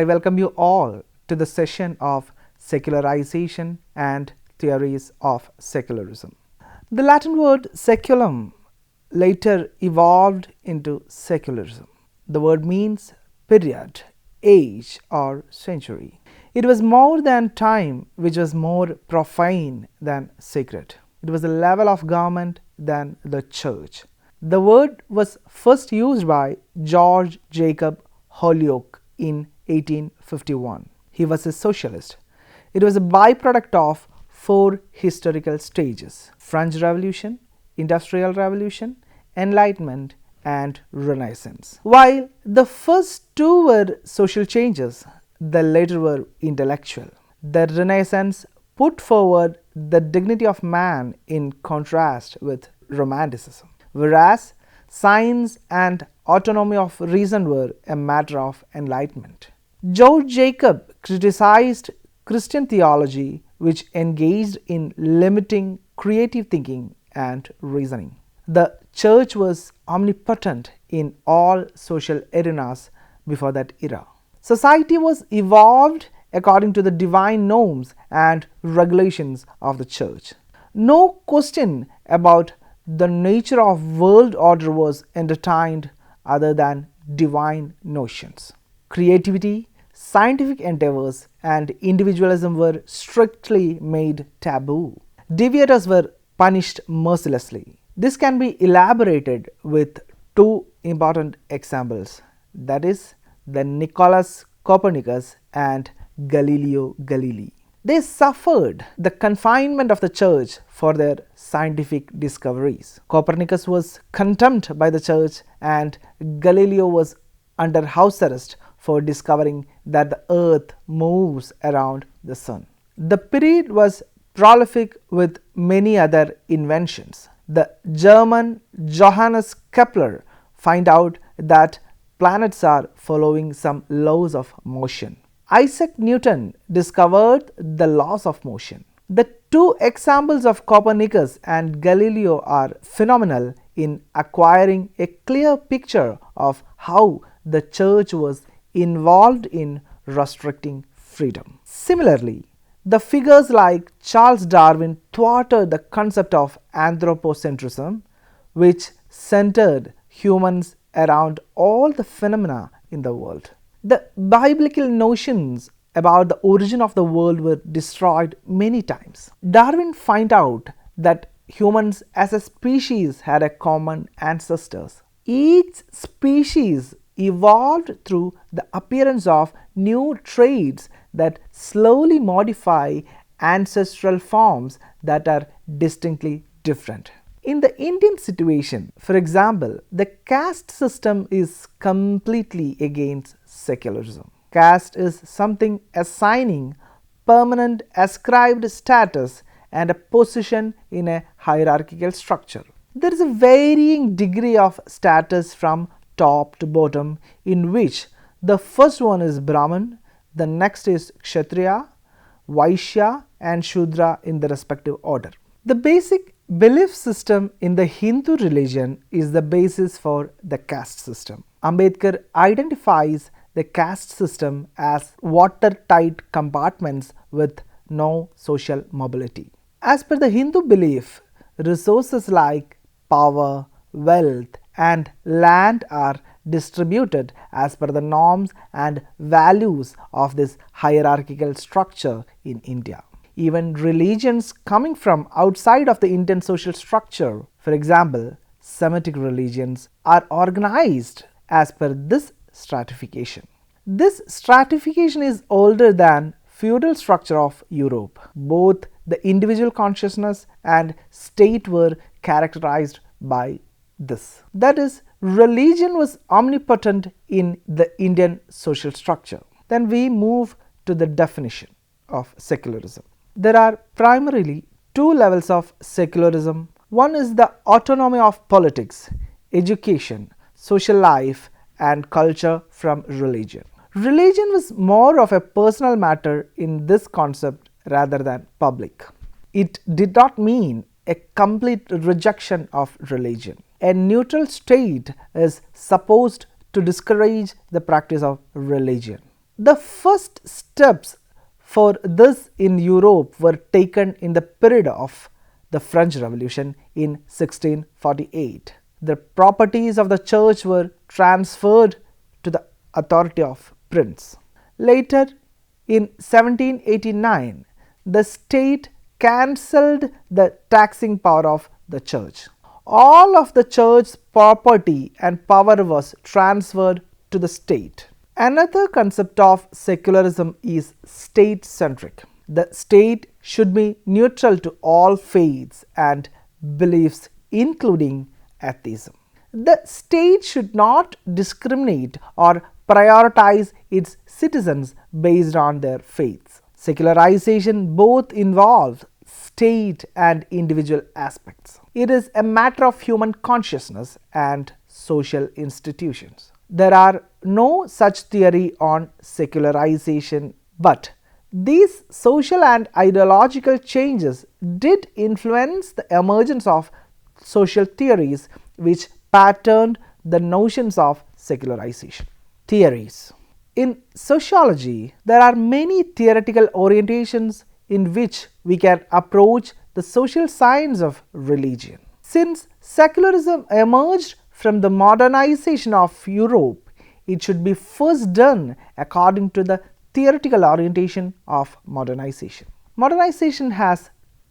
I welcome you all to the session of Secularization and Theories of Secularism. The Latin word seculum later evolved into secularism. The word means period, age, or century. It was more than time which was more profane than sacred. It was a level of government than the church. The word was first used by George Jacob Holyoake in 1851. He was a socialist. It was a byproduct of four historical stages: French Revolution, Industrial Revolution, Enlightenment, and Renaissance. While the first two were social changes, the later were intellectual. The Renaissance put forward the dignity of man in contrast with Romanticism, whereas science and autonomy of reason were a matter of enlightenment. George Jacob criticized Christian theology, which engaged in limiting creative thinking and reasoning. The church was omnipotent in all social arenas before that era. Society was evolved according to the divine norms and regulations of the church. No question about the nature of world order was entertained other than divine notions. Creativity, scientific endeavors, and individualism were strictly made taboo. Deviators were punished mercilessly. This can be elaborated with two important examples, that is, the Nicholas Copernicus and Galileo Galilei. They suffered the confinement of the church for their scientific discoveries. Copernicus was contemned by the church, and Galileo was under house arrest for discovering that the earth moves around the sun. The period was prolific with many other inventions. The German Johannes Kepler found out that planets are following some laws of motion. Isaac Newton discovered the laws of motion. The two examples of Copernicus and Galileo are phenomenal in acquiring a clear picture of how the church was involved in restricting freedom. Similarly, the figures like Charles Darwin thwarted the concept of anthropocentrism, which centered humans around all the phenomena in the world. The biblical notions about the origin of the world were destroyed many times. Darwin found out that humans as a species had a common ancestors. Each species evolved through the appearance of new traits that slowly modify ancestral forms that are distinctly different. In the Indian situation, for example, the caste system is completely against secularism. Caste is something assigning permanent ascribed status and a position in a hierarchical structure. There is a varying degree of status from top to bottom, in which the first one is Brahman, the next is Kshatriya, Vaishya, and Shudra in the respective order. The basic belief system in the Hindu religion is the basis for the caste system. Ambedkar identifies the caste system as watertight compartments with no social mobility. As per the Hindu belief, resources like power, wealth, and land are distributed as per the norms and values of this hierarchical structure in India. Even religions coming from outside of the Indian social structure, for example, Semitic religions, are organized as per this stratification. This stratification is older than feudal structure of Europe. Both the individual consciousness and state were characterized by this. That is, religion was omnipotent in the Indian social structure. Then we move to the definition of secularism. There are primarily two levels of secularism. One is the autonomy of politics, education, social life, and culture from religion. Religion was more of a personal matter in this concept rather than public. It did not mean a complete rejection of religion. A neutral state is supposed to discourage the practice of religion. The first steps for this in Europe were taken in the period of the French Revolution in 1648. The properties of the church were transferred to the authority of prince. Later, in 1789, the state cancelled the taxing power of the church. All of the church's property and power was transferred to the state. Another concept of secularism is state-centric. The state should be neutral to all faiths and beliefs, including atheism. The state should not discriminate or prioritize its citizens based on their faiths. Secularization both involves state and individual aspects. It is a matter of human consciousness and social institutions. There are no such theory on secularization, but these social and ideological changes did influence the emergence of social theories which patterned the notions of secularization. Theories. In sociology, there are many theoretical orientations in which we can approach the social science of religion. Since secularism emerged from the modernization of Europe, it should be first done according to the theoretical orientation of modernization. Modernization has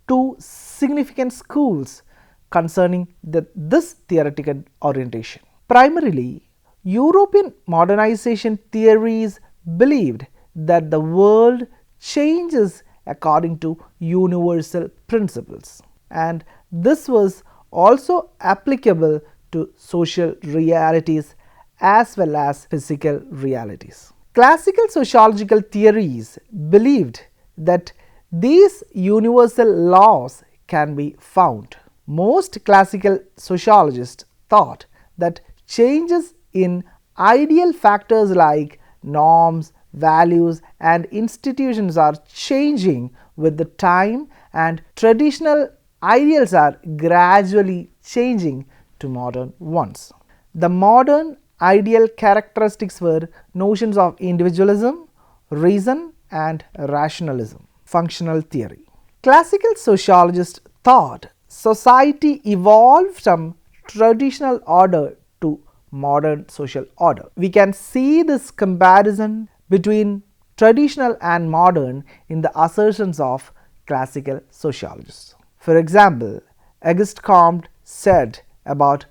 two significant schools concerning this theoretical orientation. Primarily, European modernization theories believed that the world changes according to universal principles, and this was also applicable to social realities as well as physical realities. Classical sociological theories believed that these universal laws can be found. Most classical sociologists thought that changes in ideal factors like norms, values, and institutions are changing with the time, and traditional ideals are gradually changing to modern ones. The modern ideal characteristics were notions of individualism, reason, and rationalism. Functional theory. Classical sociologists thought society evolved from traditional order to modern social order. We can see this comparison between traditional and modern in the assertions of classical sociologists. For example, Auguste Comte said about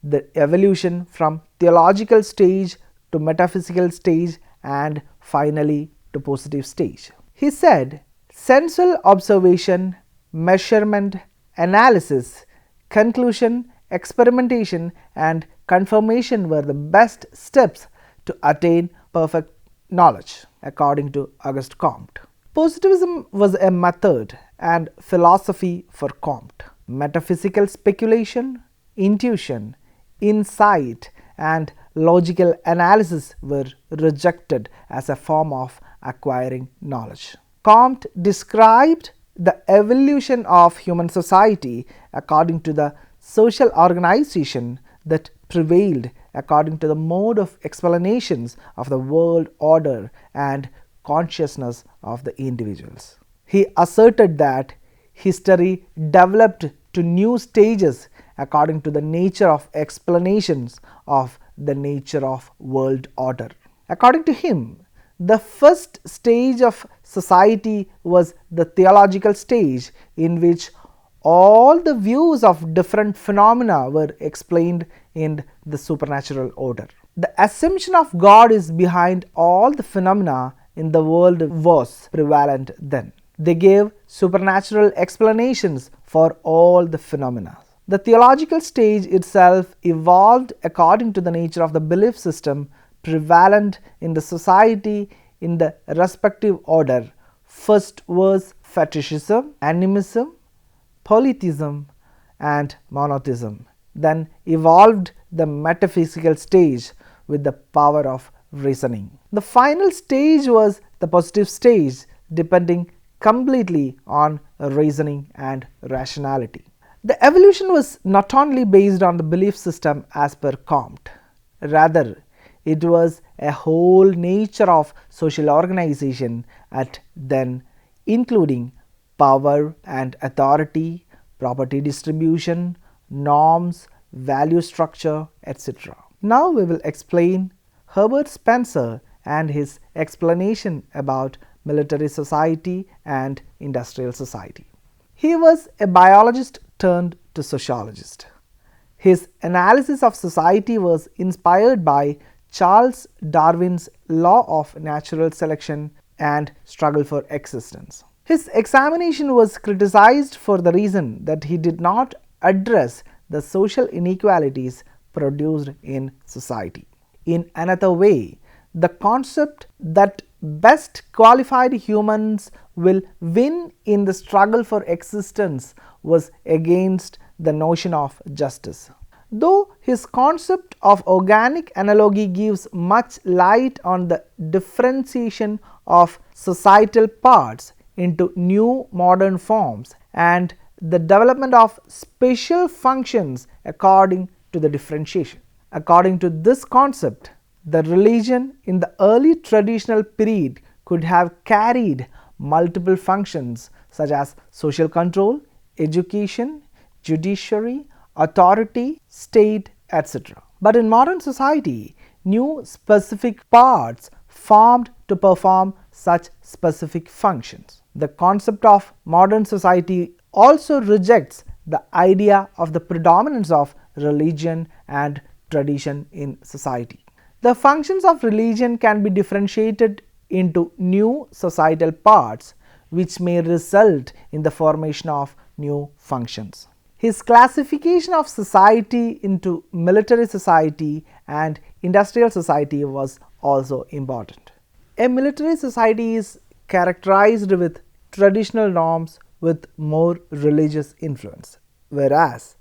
the evolution from theological stage to metaphysical stage and finally to positive stage. He said, sensual observation, measurement, analysis, conclusion, experimentation, and confirmation were the best steps to attain perfect knowledge, according to Auguste Comte. Positivism was a method and philosophy for Comte. Metaphysical speculation, intuition, insight, and logical analysis were rejected as a form of acquiring knowledge. Comte described the evolution of human society according to the social organization that prevailed according to the mode of explanations of the world order and consciousness of the individuals. He asserted that history developed to new stages according to the nature of explanations of the nature of world order. According to him, the first stage of society was the theological stage, in which all the views of different phenomena were explained in the supernatural order. The assumption of God is behind all the phenomena in the world was prevalent then. They gave supernatural explanations for all the phenomena. The theological stage itself evolved according to the nature of the belief system prevalent in the society in the respective order. First was fetishism, animism, polytheism, and monotheism. Then evolved the metaphysical stage with the power of reasoning. The final stage was the positive stage, depending completely on reasoning and rationality. The evolution was not only based on the belief system as per Comte, rather it was a whole nature of social organization at then, including power and authority, property distribution, norms, value structure, etc. Now we will explain Herbert Spencer and his explanation about military society and industrial society. He was a biologist turned to sociologist. His analysis of society was inspired by Charles Darwin's law of natural selection and struggle for existence. His examination was criticized for the reason that he did not address the social inequalities produced in society. In another way, the concept that best qualified humans will win in the struggle for existence was against the notion of justice. Though his concept of organic analogy gives much light on the differentiation of societal parts into new modern forms and the development of special functions according to the differentiation. According to this concept, the religion in the early traditional period could have carried multiple functions such as social control, education, judiciary, authority, state, etc. But in modern society, new specific parts formed to perform such specific functions. The concept of modern society also rejects the idea of the predominance of religion and tradition in society. The functions of religion can be differentiated into new societal parts which may result in the formation of new functions. His classification of society into military society and industrial society was also important. A military society is characterized with traditional norms with more religious influence, whereas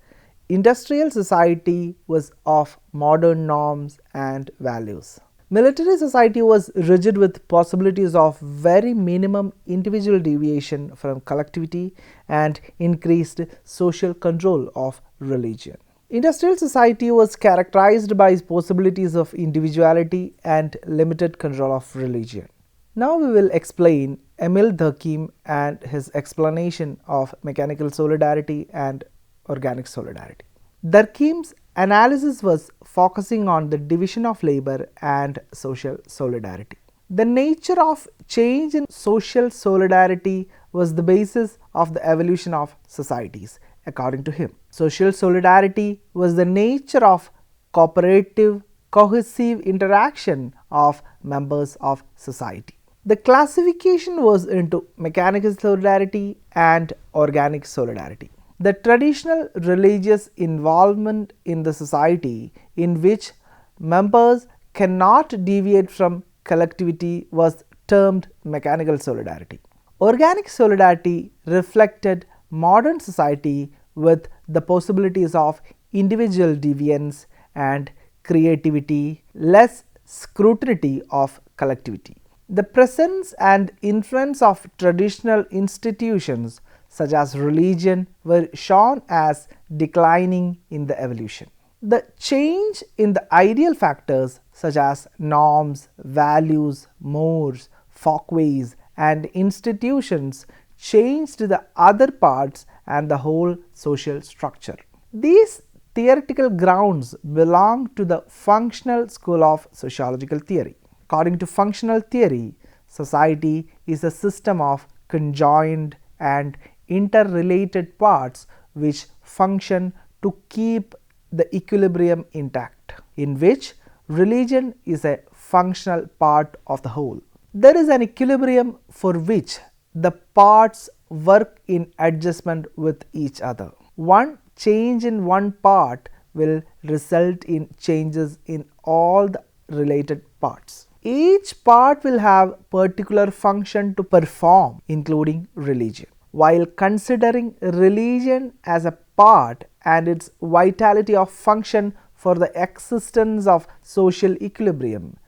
industrial society was of modern norms and values. Military society was rigid with possibilities of very minimum individual deviation from collectivity and increased social control of religion. Industrial society was characterized by possibilities of individuality and limited control of religion. Now we will explain Emil Durkheim and his explanation of mechanical solidarity and organic solidarity. Durkheim's analysis was focusing on the division of labor and social solidarity. The nature of change in social solidarity was the basis of the evolution of societies, according to him. Social solidarity was the nature of cooperative, cohesive interaction of members of society. The classification was into mechanical solidarity and organic solidarity. The traditional religious involvement in the society in which members cannot deviate from collectivity was termed mechanical solidarity. Organic solidarity reflected modern society with the possibilities of individual deviance and creativity, less scrutiny of collectivity. The presence and influence of traditional institutions such as religion were shown as declining in the evolution. The change in the ideal factors such as norms, values, mores, folkways and institutions changed the other parts and the whole social structure. These theoretical grounds belong to the functional school of sociological theory. According to functional theory, society is a system of conjoined and interrelated parts which function to keep the equilibrium intact, in which religion is a functional part of the whole. There is an equilibrium for which the parts work in adjustment with each other. One change in one part will result in changes in all the related parts. Each part will have particular function to perform, including religion. While considering religion as a part and its vitality of function for the existence of social equilibrium,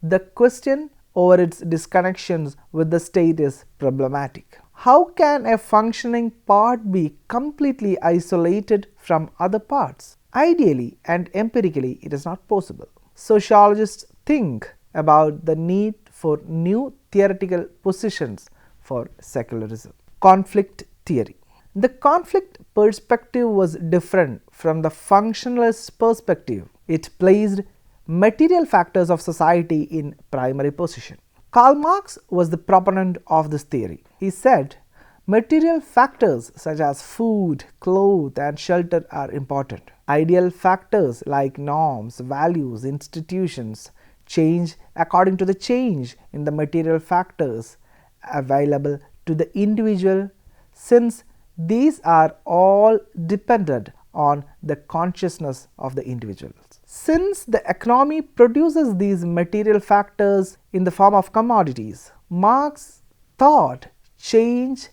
the question over its disconnections with the state is problematic. How can a functioning part be completely isolated from other parts? Ideally and empirically, it is not possible. Sociologists think about the need for new theoretical positions for secularism. Conflict theory. The conflict perspective was different from the functionalist perspective. It placed material factors of society in primary position. Karl Marx was the proponent of this theory. He said, material factors such as food, clothes, and shelter are important. Ideal factors like norms, values, institutions change according to the change in the material factors available to the individual, since these are all dependent on the consciousness of the individuals. Since the economy produces these material factors in the form of commodities, Marx thought change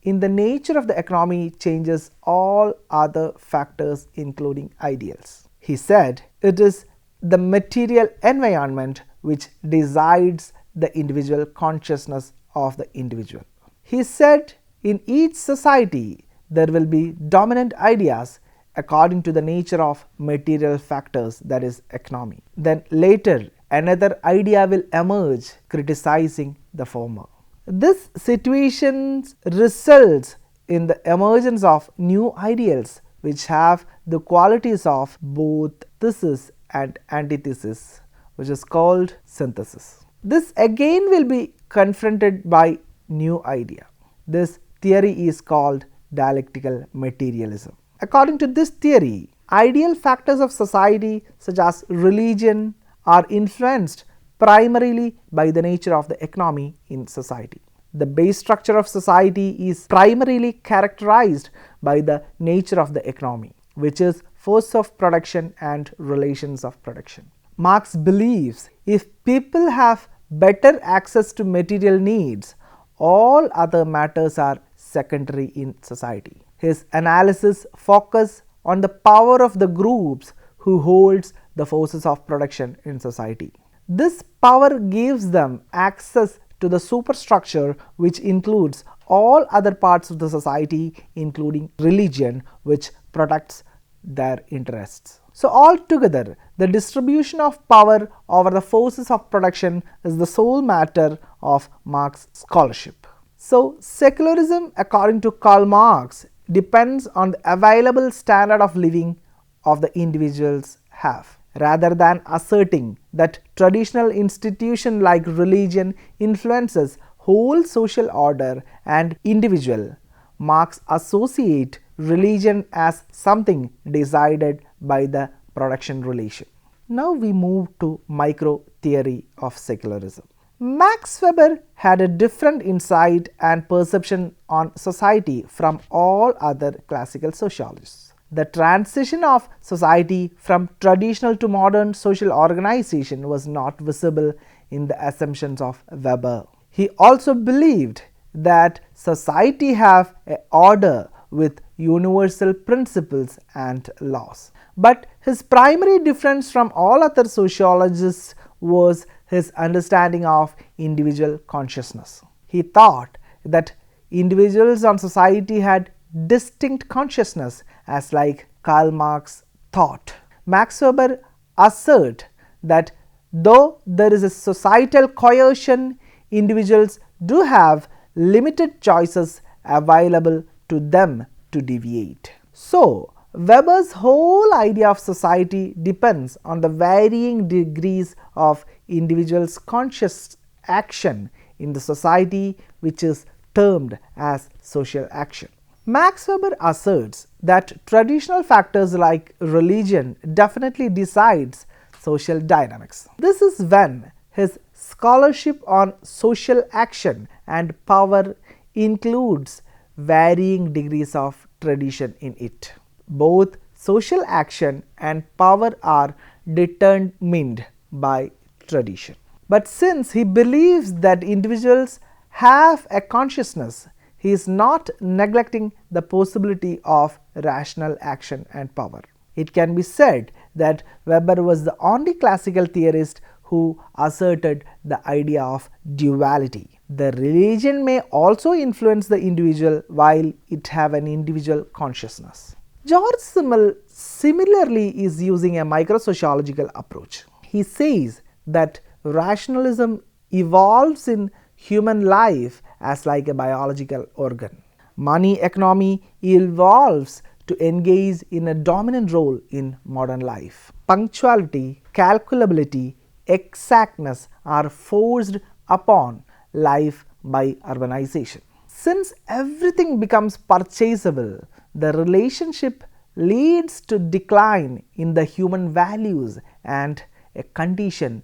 in the nature of the economy changes all other factors including ideals. He said it is the material environment which decides the individual consciousness of the individual. He said in each society there will be dominant ideas according to the nature of material factors, that is economy. Then later another idea will emerge criticizing the former. This situation results in the emergence of new ideals which have the qualities of both thesis and antithesis, which is called synthesis. This again will be confronted by new idea. This theory is called dialectical materialism. According to this theory, ideal factors of society such as religion are influenced primarily by the nature of the economy in society. The base structure of society is primarily characterized by the nature of the economy, which is force of production and relations of production. Marx believes if people have better access to material needs, all other matters are secondary in society. His analysis focuses on the power of the groups who holds the forces of production in society. This power gives them access to the superstructure which includes all other parts of the society including religion, which protects their interests. So altogether, the distribution of power over the forces of production is the sole matter of Marx's scholarship. So secularism, according to Karl Marx, depends on the available standard of living of the individuals have. Rather than asserting that traditional institution like religion influences whole social order and individual, Marx associate religion as something decided by the production relation. Now we move to micro theory of secularism. Max Weber had a different insight and perception on society from all other classical sociologists. The transition of society from traditional to modern social organization was not visible in the assumptions of Weber. He also believed that society have an order with universal principles and laws. But his primary difference from all other sociologists was his understanding of individual consciousness. He thought that individuals and society had distinct consciousness, as like Karl Marx thought. Max Weber assert that though there is a societal coercion, individuals do have limited choices available to them to deviate. So Weber's whole idea of society depends on the varying degrees of individuals' conscious action in the society, which is termed as social action. Max Weber asserts that traditional factors like religion definitely decides social dynamics. This is when his scholarship on social action and power includes varying degrees of tradition in it. Both social action and power are determined by tradition. But since he believes that individuals have a consciousness, he is not neglecting the possibility of rational action and power. It can be said that Weber was the only classical theorist who asserted the idea of duality. The religion may also influence the individual while it have an individual consciousness. George Simmel similarly is using a microsociological approach. He says that rationalism evolves in human life as like a biological organ. Money economy evolves to engage in a dominant role in modern life. Punctuality, calculability, exactness are forced upon life by urbanization. Since everything becomes purchasable, the relationship leads to decline in the human values and a condition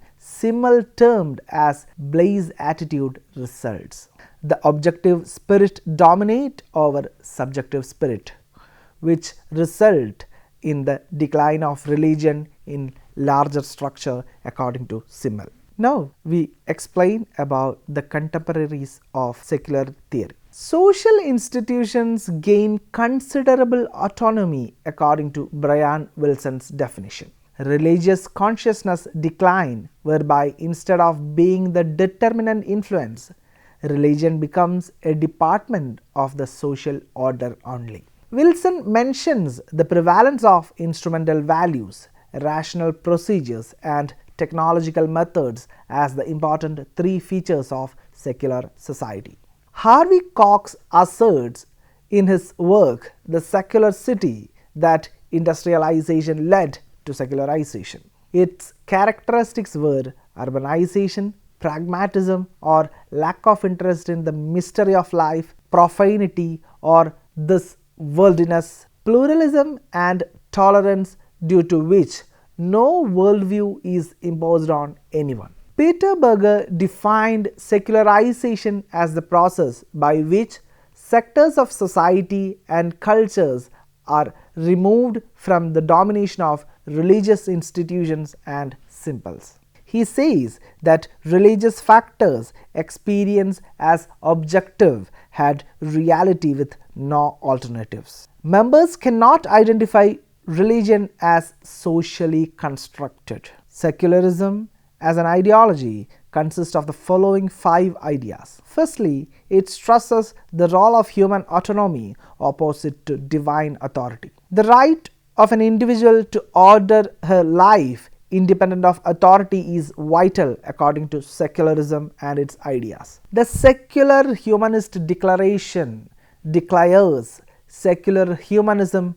termed as Blaise attitude results. The objective spirit dominate over subjective spirit, which result in the decline of religion in larger structure according to Simmel. Now we explain about the contemporaries of secular theory. Social institutions gain considerable autonomy according to Brian Wilson's definition. Religious consciousness decline, whereby instead of being the determinant influence, religion becomes a department of the social order only. Wilson mentions the prevalence of instrumental values, rational procedures and technological methods as the important three features of secular society. Harvey Cox asserts in his work The Secular City that industrialization led to secularization. Its characteristics were urbanization, pragmatism or lack of interest in the mystery of life, profanity or this worldliness, pluralism and tolerance due to which no worldview is imposed on anyone. Peter Berger defined secularization as the process by which sectors of society and cultures are removed from the domination of religious institutions and symbols. He says that religious factors experienced as objective had reality with no alternatives. Members cannot identify religion as socially constructed. Secularism as an ideology consists of the following 5 ideas. Firstly, it stresses the role of human autonomy opposite to divine authority. The right of an individual to order her life independent of authority is vital according to secularism and its ideas. The secular humanist declaration declares secular humanism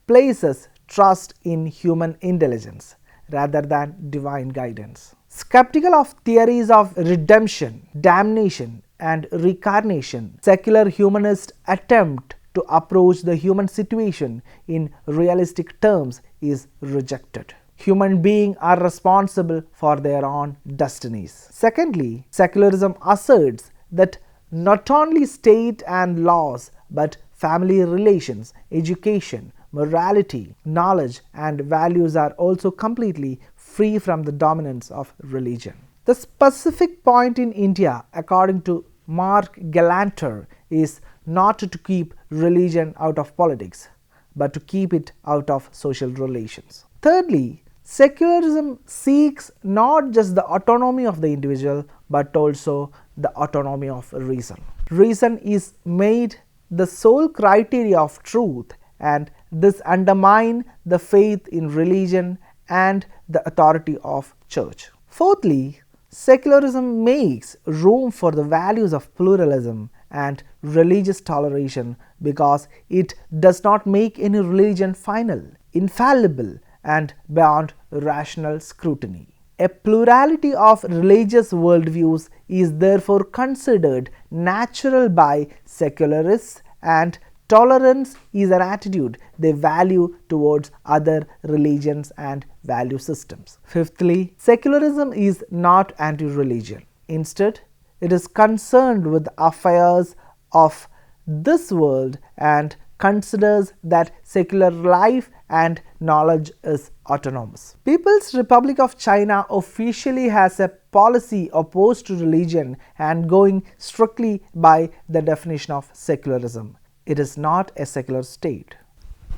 places trust in human intelligence rather than divine guidance. Skeptical of theories of redemption, damnation and reincarnation, secular humanists attempt to approach the human situation in realistic terms is rejected. Human beings are responsible for their own destinies. Secondly, secularism asserts that not only state and laws but family relations, education, morality, knowledge and values are also completely free from the dominance of religion. The specific point in India, according to Mark Galanter, is not to keep religion out of politics, but to keep it out of social relations. Thirdly, secularism seeks not just the autonomy of the individual, but also the autonomy of reason. Reason is made the sole criteria of truth, and this undermines the faith in religion and the authority of church. Fourthly, secularism makes room for the values of pluralism and religious toleration because it does not make any religion final, infallible and beyond rational scrutiny. A plurality of religious worldviews is therefore considered natural by secularists, and tolerance is an attitude they value towards other religions and value systems. Fifthly, secularism is not anti-religion. Instead, it is concerned with the affairs of this world and considers that secular life and knowledge is autonomous. People's Republic of China officially has a policy opposed to religion and going strictly by the definition of secularism. It is not a secular state.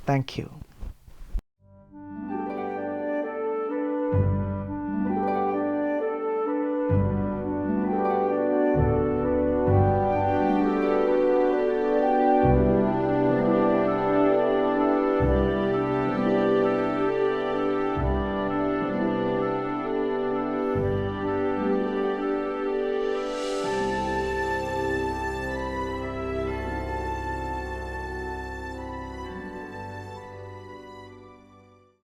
Thank you.